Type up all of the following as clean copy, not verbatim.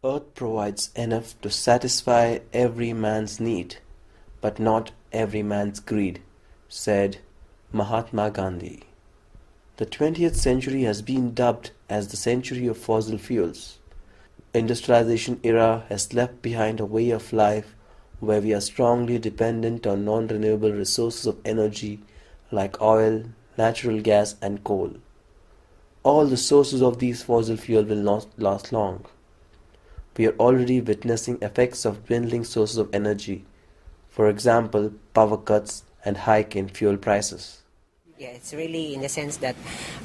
Earth provides enough to satisfy every man's need, but not every man's greed, said Mahatma Gandhi. The 20th century has been dubbed as the century of fossil fuels. Industrialization era has left behind a way of life where we are strongly dependent on non-renewable resources of energy like oil, natural gas and coal. All the sources of these fossil fuels will not last long. We are already witnessing effects of dwindling sources of energy, for example, power cuts and hike in fuel prices. Yeah, it's really in the sense that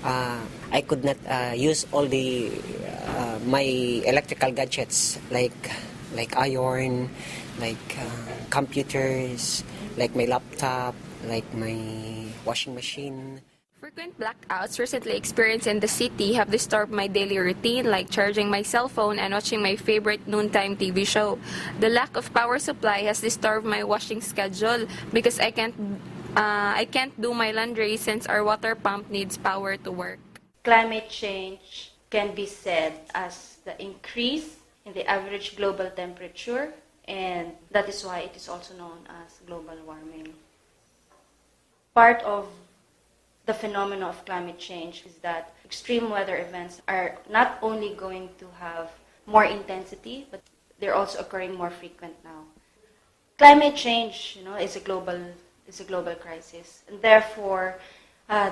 I could not use all the my electrical gadgets like iron, like computers, like my laptop, like my washing machine. Frequent blackouts recently experienced in the city have disturbed my daily routine, like charging my cell phone and watching my favorite noontime TV show. The lack of power supply has disturbed my washing schedule because I can't do my laundry since our water pump needs power to work. Climate change can be said as the increase in the average global temperature, and that is why it is also known as global warming. Part of the phenomena of climate change is that extreme weather events are not only going to have more intensity, but they're also occurring more frequent now. Climate change, is a global crisis, and therefore,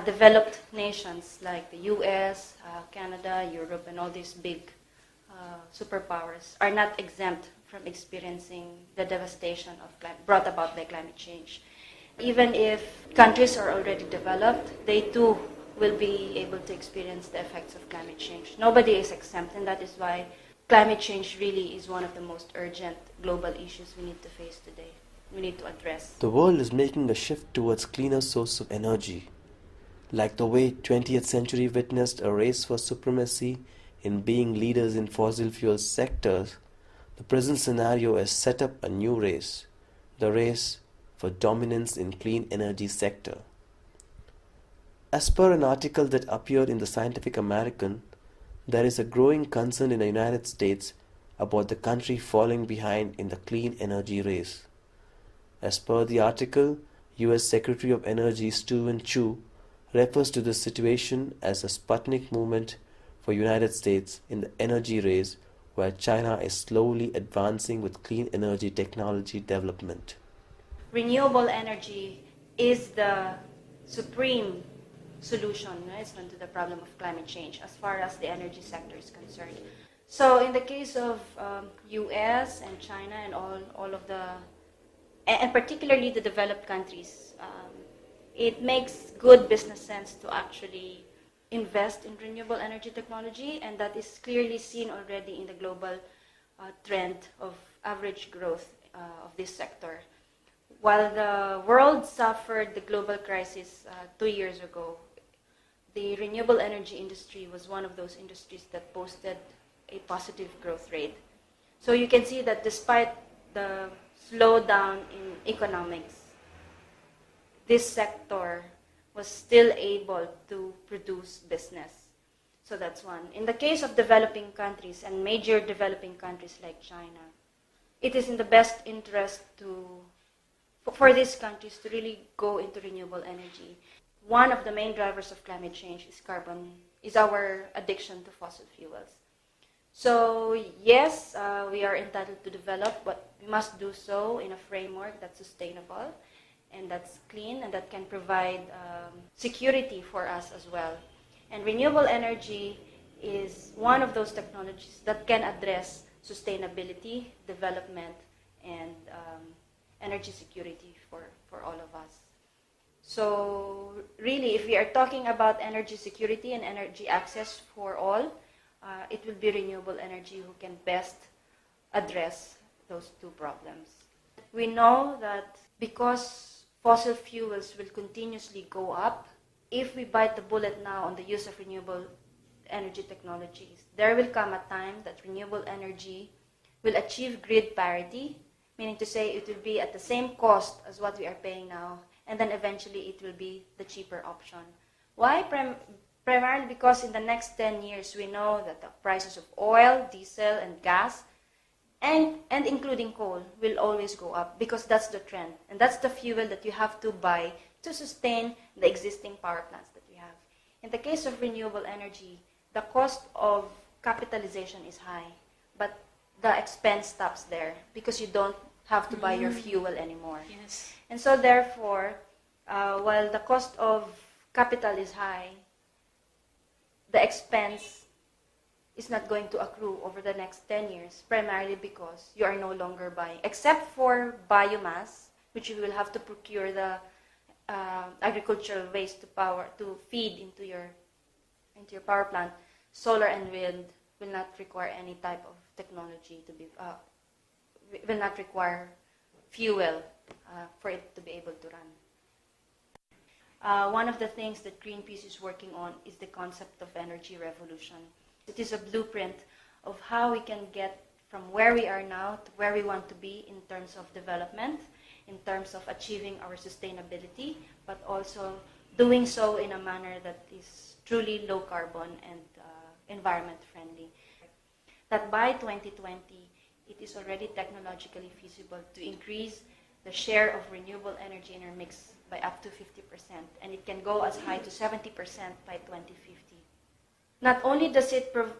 developed nations like the U.S., Canada, Europe, and all these big superpowers are not exempt from experiencing the devastation brought about by climate change. Even if countries are already developed, they too will be able to experience the effects of climate change. Nobody is exempt, and that is why climate change really is one of the most urgent global issues we need to face today. We need to address. The world is making a shift towards cleaner sources of energy. Like the way 20th century witnessed a race for supremacy in being leaders in fossil fuel sectors, the present scenario has set up a new race, the race for dominance in clean energy sector. As per an article that appeared in the Scientific American, there is a growing concern in the United States about the country falling behind in the clean energy race. As per the article, US Secretary of Energy Steven Chu refers to this situation as a Sputnik movement for United States in the energy race where China is slowly advancing with clean energy technology development. Renewable energy is the supreme solution to the problem of climate change as far as the energy sector is concerned. So in the case of US and China and all of the, and particularly the developed countries, it makes good business sense to actually invest in renewable energy technology, and that is clearly seen already in the global trend of average growth of this sector. While the world suffered the global crisis 2 years ago, the renewable energy industry was one of those industries that posted a positive growth rate. So you can see that despite the slowdown in economics, this sector was still able to produce business. So that's one. In the case of developing countries and major developing countries like China, it is in the best interest for these countries to really go into renewable energy. One of the main drivers of climate change is our addiction to fossil fuels. So yes, we are entitled to develop, but we must do so in a framework that's sustainable and that's clean and that can provide security for us as well. And renewable energy is one of those technologies that can address sustainability, development, and energy security for all of us. So really, if we are talking about energy security and energy access for all, it will be renewable energy who can best address those two problems. We know that because fossil fuels will continuously go up, if we bite the bullet now on the use of renewable energy technologies, there will come a time that renewable energy will achieve grid parity, meaning to say it will be at the same cost as what we are paying now, and then eventually it will be the cheaper option. Why? Primarily because in the next 10 years we know that the prices of oil, diesel, and gas and including coal, will always go up because that's the trend. And that's the fuel that you have to buy to sustain the existing power plants that we have. In the case of renewable energy, the cost of capitalization is high, but the expense stops there because you don't have to buy your fuel anymore. Yes. And so therefore, while the cost of capital is high, the expense is not going to accrue over the next 10 years, primarily because you are no longer buying, except for biomass, which you will have to procure the agricultural waste to feed into your power plant. Solar and wind will not require any type of technology will not require fuel for it to be able to run. One of the things that Greenpeace is working on is the concept of energy revolution. It is a blueprint of how we can get from where we are now to where we want to be in terms of development, in terms of achieving our sustainability, but also doing so in a manner that is truly low carbon and environment friendly. That by 2020, it is already technologically feasible to increase the share of renewable energy in our mix by up to 50%, and it can go as high to 70% by 2050. Not only does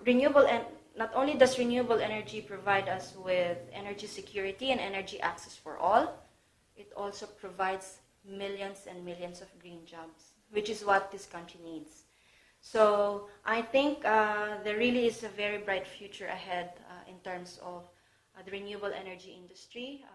renewable energy provide us with energy security and energy access for all, it also provides millions and millions of green jobs, which is what this country needs. So I think there really is a very bright future ahead in terms of the renewable energy industry.